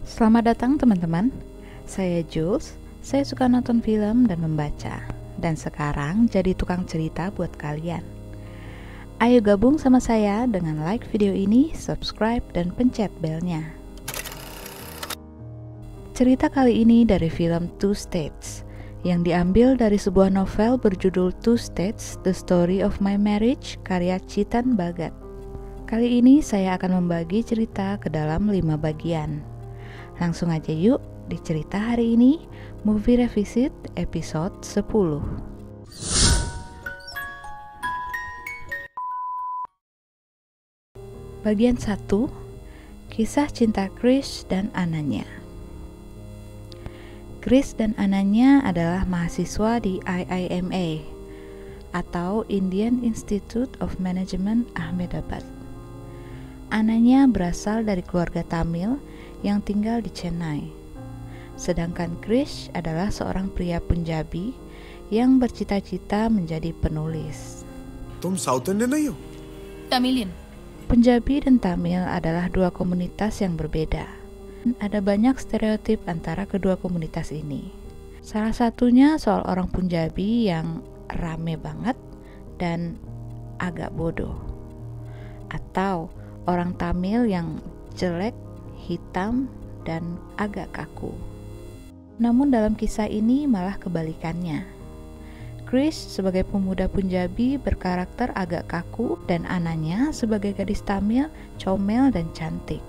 Selamat datang teman-teman, saya Jules, saya suka nonton film dan membaca, dan sekarang jadi tukang cerita buat kalian. Ayo gabung sama saya dengan like video ini, subscribe, dan pencet belnya. Cerita kali ini dari film Two States, yang diambil dari sebuah novel berjudul Two States, The Story of My Marriage, karya Chetan Bhagat. Kali ini saya akan membagi cerita ke dalam 5 bagian. Langsung aja yuk di cerita hari ini, Movie Revisit episode 10. Bagian 1, Kisah Cinta Krish dan Ananya. Krish dan Ananya adalah mahasiswa di IIMA atau Indian Institute of Management Ahmedabad. Ananya berasal dari keluarga Tamil yang tinggal di Chennai. Sedangkan Krish adalah seorang pria Punjabi yang bercita-cita menjadi penulis. तुम south Indian नहीं हो? Tamilian. Punjabi dan Tamil adalah dua komunitas yang berbeda. Ada banyak stereotip antara kedua komunitas ini. Salah satunya soal orang Punjabi yang rame banget dan agak bodoh. Atau orang Tamil yang jelek, hitam, dan agak kaku. Namun dalam kisah ini malah kebalikannya. Krish sebagai pemuda Punjabi berkarakter agak kaku dan Ananya sebagai gadis Tamil comel dan cantik.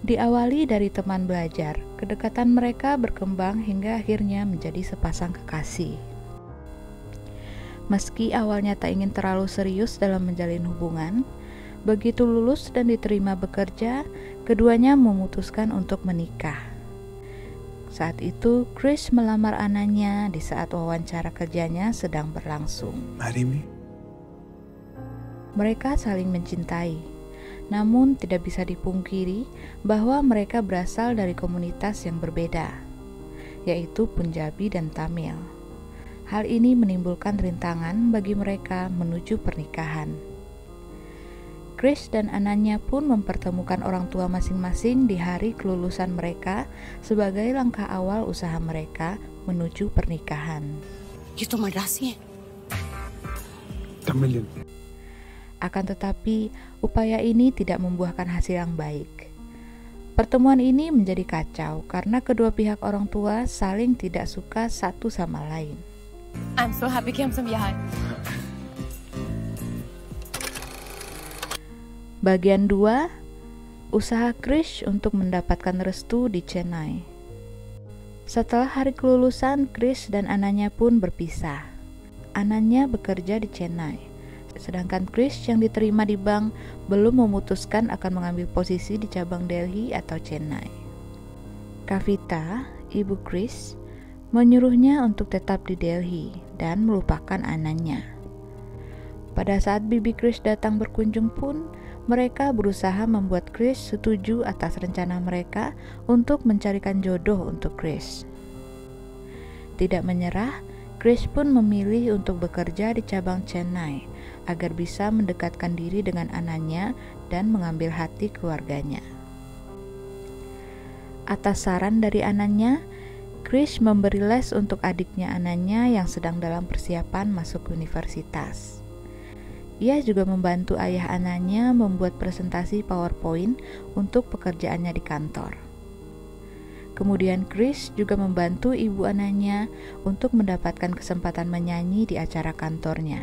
Diawali dari teman belajar, kedekatan mereka berkembang hingga akhirnya menjadi sepasang kekasih. Meski awalnya tak ingin terlalu serius dalam menjalin hubungan, begitu lulus dan diterima bekerja, keduanya memutuskan untuk menikah. Saat itu, Krish melamar Ananya di saat wawancara kerjanya sedang berlangsung. Marry me. Mereka saling mencintai, namun tidak bisa dipungkiri bahwa mereka berasal dari komunitas yang berbeda, yaitu Punjabi dan Tamil. Hal ini menimbulkan rintangan bagi mereka menuju pernikahan. Krish dan Ananya pun mempertemukan orang tua masing-masing di hari kelulusan mereka sebagai langkah awal usaha mereka menuju pernikahan. ये तो मद्रासी है. Tamilian. Akan tetapi, upaya ini tidak membuahkan hasil yang baik. Pertemuan ini menjadi kacau karena kedua pihak orang tua saling tidak suka satu sama lain. I'm so happy कि हम सब यहाँ हैं. Bagian 2, usaha Krish untuk mendapatkan restu di Chennai. Setelah hari kelulusan, Krish dan Ananya pun berpisah. Ananya bekerja di Chennai, sedangkan Krish yang diterima di bank belum memutuskan akan mengambil posisi di cabang Delhi atau Chennai. Kavita, ibu Krish, menyuruhnya untuk tetap di Delhi dan melupakan Ananya. Pada saat bibi Krish datang berkunjung pun, mereka berusaha membuat Krish setuju atas rencana mereka untuk mencarikan jodoh untuk Krish. Tidak menyerah, Krish pun memilih untuk bekerja di cabang Chennai agar bisa mendekatkan diri dengan Ananya dan mengambil hati keluarganya. Atas saran dari Ananya, Krish memberi les untuk adiknya Ananya yang sedang dalam persiapan masuk universitas. Ia juga membantu ayah Ananya membuat presentasi PowerPoint untuk pekerjaannya di kantor. Kemudian Krish juga membantu ibu Ananya untuk mendapatkan kesempatan menyanyi di acara kantornya.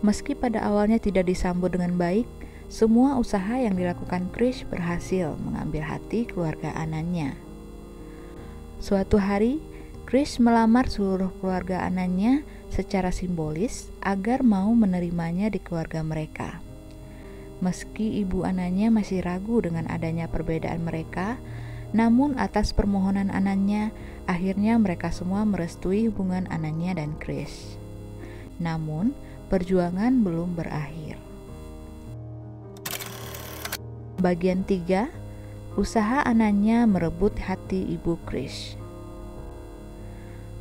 Meski pada awalnya tidak disambut dengan baik, semua usaha yang dilakukan Krish berhasil mengambil hati keluarga Ananya. Suatu hari, Krish melamar seluruh keluarga Ananya secara simbolis agar mau menerimanya di keluarga mereka. Meski ibu Ananya masih ragu dengan adanya perbedaan mereka, namun atas permohonan Ananya, akhirnya mereka semua merestui hubungan Ananya dan Krish. Namun, perjuangan belum berakhir. Bagian 3, usaha Ananya merebut hati ibu Krish.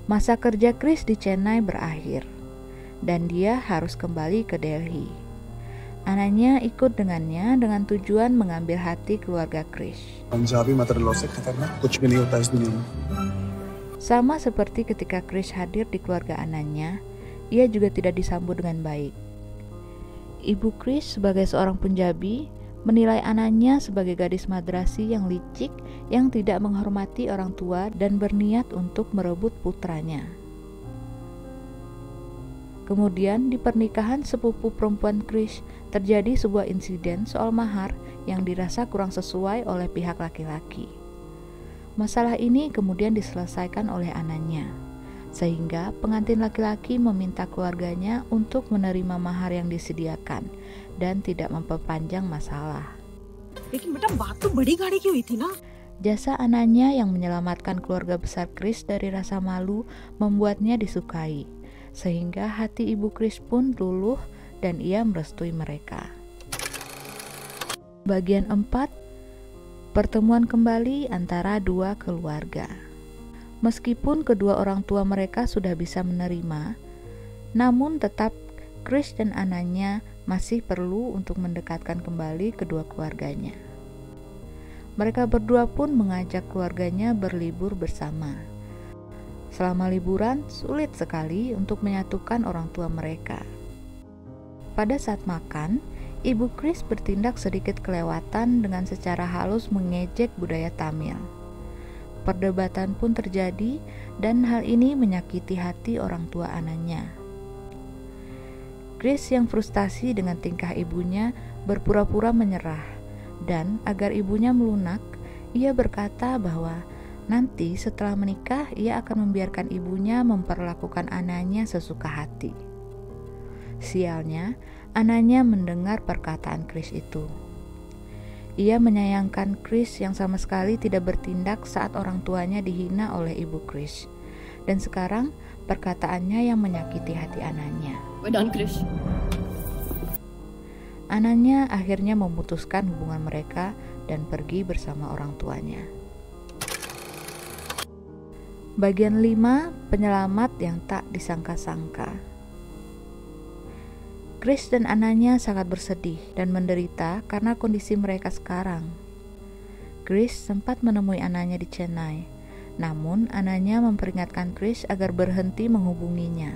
Masa kerja Krish di Chennai berakhir, dan dia harus kembali ke Delhi. Ananya ikut dengannya dengan tujuan mengambil hati keluarga Krish. Punjabi mother in law से खतरनाक कुछ भी नहीं होता इस दुनिया में. Sama seperti ketika Krish hadir di keluarga Ananya, ia juga tidak disambut dengan baik. Ibu Krish sebagai seorang Punjabi menilai Ananya sebagai gadis madrasi yang licik, yang tidak menghormati orang tua dan berniat untuk merebut putranya. Kemudian di pernikahan sepupu perempuan Krish terjadi sebuah insiden soal mahar yang dirasa kurang sesuai oleh pihak laki-laki. Masalah ini kemudian diselesaikan oleh Ananya, sehingga pengantin laki-laki meminta keluarganya untuk menerima mahar yang disediakan dan tidak memperpanjang masalah. Jasa Ananya yang menyelamatkan keluarga besar Krish dari rasa malu membuatnya disukai, sehingga hati ibu Krish pun luluh dan ia merestui mereka. Bagian 4, pertemuan kembali antara dua keluarga. Meskipun kedua orang tua mereka sudah bisa menerima, namun tetap Krish dan Ananya masih perlu untuk mendekatkan kembali kedua keluarganya. Mereka berdua pun mengajak keluarganya berlibur bersama. Selama liburan, sulit sekali untuk menyatukan orang tua mereka. Pada saat makan, ibu Krish bertindak sedikit kelewatan dengan secara halus mengejek budaya Tamil. Perdebatan pun terjadi dan hal ini menyakiti hati orang tua Ananya. Krish yang frustasi dengan tingkah ibunya berpura-pura menyerah, dan agar ibunya melunak, ia berkata bahwa nanti setelah menikah ia akan membiarkan ibunya memperlakukan Ananya sesuka hati. Sialnya, Ananya mendengar perkataan Krish itu. Ia menyayangkan Krish yang sama sekali tidak bertindak saat orang tuanya dihina oleh ibu Krish. Dan sekarang perkataannya yang menyakiti hati Ananya. We're done, Krish. Ananya akhirnya memutuskan hubungan mereka dan pergi bersama orang tuanya. Bagian 5, penyelamat yang tak disangka-sangka. Krish dan Ananya sangat bersedih dan menderita karena kondisi mereka sekarang. Krish sempat menemui Ananya di Chennai, namun Ananya memperingatkan Krish agar berhenti menghubunginya.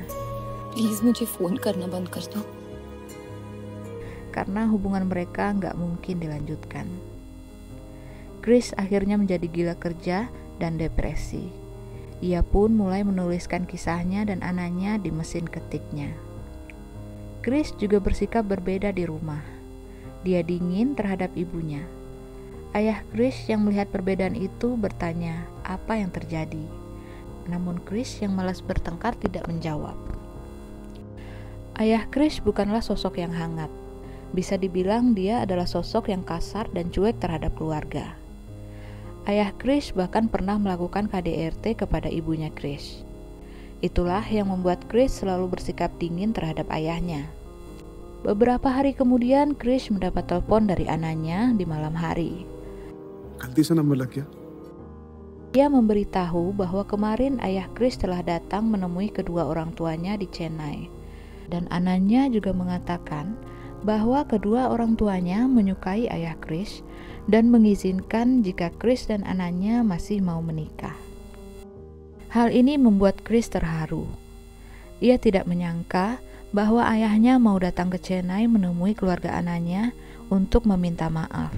Please मुझे फोन करना बंद कर दो. Karena hubungan mereka nggak mungkin dilanjutkan. Krish akhirnya menjadi gila kerja dan depresi. Ia pun mulai menuliskan kisahnya dan Ananya di mesin ketiknya. Krish juga bersikap berbeda di rumah. Dia dingin terhadap ibunya. Ayah Krish yang melihat perbedaan itu bertanya apa yang terjadi. Namun Krish yang malas bertengkar tidak menjawab. Ayah Krish bukanlah sosok yang hangat. Bisa dibilang dia adalah sosok yang kasar dan cuek terhadap keluarga. Ayah Krish bahkan pernah melakukan KDRT kepada ibunya Krish. Itulah yang membuat Krish selalu bersikap dingin terhadap ayahnya. Beberapa hari kemudian Krish mendapat telepon dari Ananya di malam hari. गलती से नंबर लग गया. Ia memberitahu bahwa kemarin ayah Krish telah datang menemui kedua orang tuanya di Chennai. Dan Ananya juga mengatakan bahwa kedua orang tuanya menyukai ayah Krish dan mengizinkan jika Krish dan Ananya masih mau menikah. Hal ini membuat Krish terharu. Ia tidak menyangka bahwa ayahnya mau datang ke Chennai menemui keluarga Ananya untuk meminta maaf.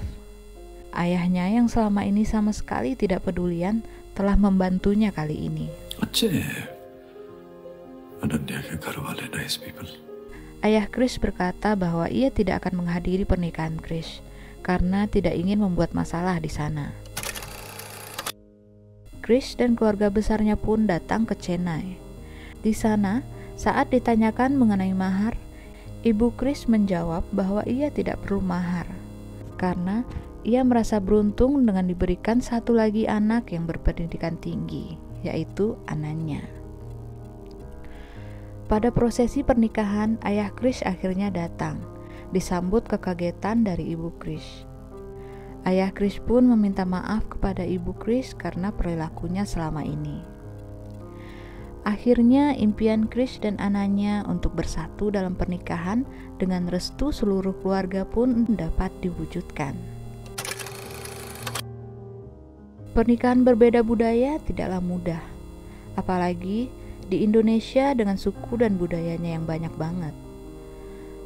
Ayahnya yang selama ini sama sekali tidak pedulian telah membantunya kali ini. Ayah Krish berkata bahwa ia tidak akan menghadiri pernikahan Krish karena tidak ingin membuat masalah di sana. Krish dan keluarga besarnya pun datang ke Chennai. Di sana, saat ditanyakan mengenai mahar, ibu Krish menjawab bahwa ia tidak perlu mahar karena ia merasa beruntung dengan diberikan satu lagi anak yang berpendidikan tinggi, yaitu Ananya. Pada prosesi pernikahan, ayah Krish akhirnya datang, disambut kekagetan dari ibu Krish. Ayah Krish pun meminta maaf kepada ibu Krish karena perilakunya selama ini. Akhirnya impian Krish dan Ananya untuk bersatu dalam pernikahan dengan restu seluruh keluarga pun dapat diwujudkan. Pernikahan berbeda budaya tidaklah mudah, apalagi di Indonesia dengan suku dan budayanya yang banyak banget.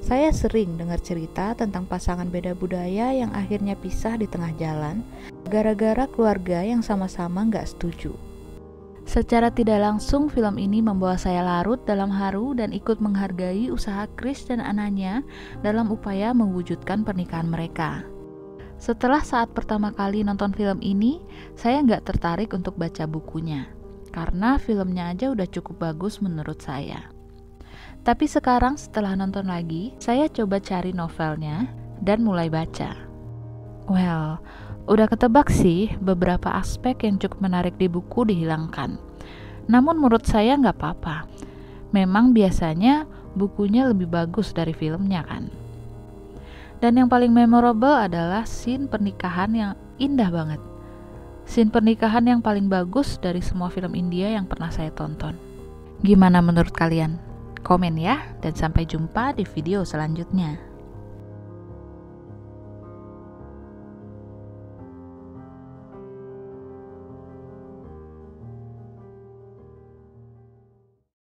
Saya sering dengar cerita tentang pasangan beda budaya yang akhirnya pisah di tengah jalan gara-gara keluarga yang sama-sama nggak setuju. Secara tidak langsung, film ini membawa saya larut dalam haru dan ikut menghargai usaha Krish dan Ananya dalam upaya mewujudkan pernikahan mereka. Setelah saat pertama kali nonton film ini, saya nggak tertarik untuk baca bukunya, karena filmnya aja udah cukup bagus menurut saya. Tapi sekarang setelah nonton lagi, saya coba cari novelnya dan mulai baca. Well, udah ketebak sih beberapa aspek yang cukup menarik di buku dihilangkan. Namun menurut saya nggak apa-apa. Memang biasanya bukunya lebih bagus dari filmnya kan. Dan yang paling memorable adalah scene pernikahan yang indah banget. Scene pernikahan yang paling bagus dari semua film India yang pernah saya tonton. Gimana menurut kalian? Komen ya, dan sampai jumpa di video selanjutnya.